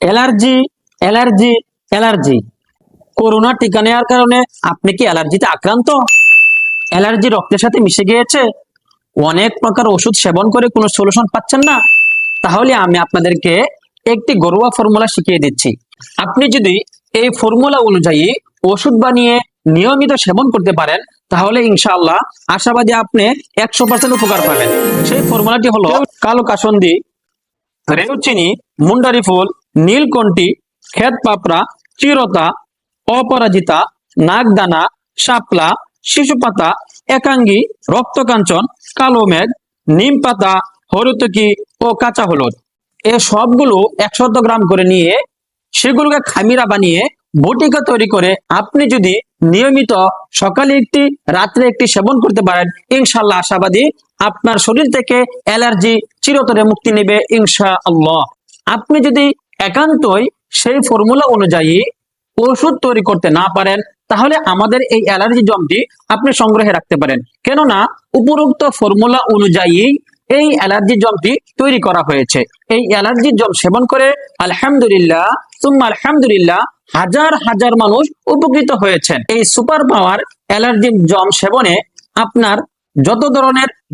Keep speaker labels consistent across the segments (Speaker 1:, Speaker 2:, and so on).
Speaker 1: Allergy, allergy, allergy. Corona টিকা নেওয়ার কারণে আপনি কি অ্যালার্জিতে আক্রান্ত? অ্যালার্জি রক্তের সাথে মিশে গিয়েছে? অনেক প্রকার ওষুধ সেবন করে কোনো সলিউশন পাচ্ছেন না? তাহলে আমি আপনাদেরকে একটি ঘরোয়া ফর্মুলা শিখিয়ে দিচ্ছি। আপনি যদি এই ফর্মুলা অনুযায়ী ওষুধ বানিয়ে নিয়মিত সেবন করতে পারেন, তাহলে ইনশাআল্লাহ আশাবাদী আপনি 100% উপকার পাবেন। সেই ফর্মুলাটি হলো কালো কাসন্দি, রেউচিনি, মুন্ডারি ফুল, নীলকণ্ঠী, ক্ষেত পাপড়া, চিরতা, অপরাজিতা, নাগদানা, শাপলা, শিশু পাতা, একাঙ্গী, রক্তকাঞ্চন, কালো মেঘ, নিম পাতা, হরুতকি ও কাঁচা হলুদ। এ সবগুলো 100 গ্রাম করে নিয়ে সেগুলোকে খামিরা বানিয়ে বটিকা তৈরি করে আপনি যদি নিয়মিত সকালে একটি রাত্রে একটি সেবন করতে পারেন, ইনশাআল্লাহ আশাবাদী আপনার শরীর থেকে অ্যালার্জি চিরতরে মুক্তি নেবে ইনশাআল্লাহ। আপনি যদি একান্তই সেই ফর্মুলা অনুযায়ী ওষুধ তৈরি করতে না পারেন, তাহলে আমাদের এই অ্যালার্জি জমটি আপনি সংগ্রহে রাখতে পারেন, কেননা উপরোক্ত ফর্মুলা অনুযায়ী এই অ্যালার্জি জমটি তৈরি করা হয়েছে। এই অ্যালার্জি জম সেবন করে আলহামদুলিল্লাহ সুম্মা আলহামদুলিল্লাহ হাজার হাজার মানুষ উপকৃত হয়েছেন। এই সুপার পাওয়ার অ্যালার্জি জম সেবনে আপনার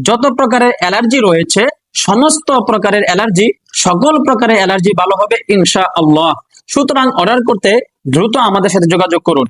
Speaker 1: যত প্রকারের অ্যালার্জি রয়েছে, সমস্ত প্রকারের অ্যালার্জি, সকল প্রকারের অ্যালার্জি ভালো হবে ইনশাআল্লাহ। সুতরাং অর্ডার করতে দ্রুত আমাদের সাথে যোগাযোগ করুন।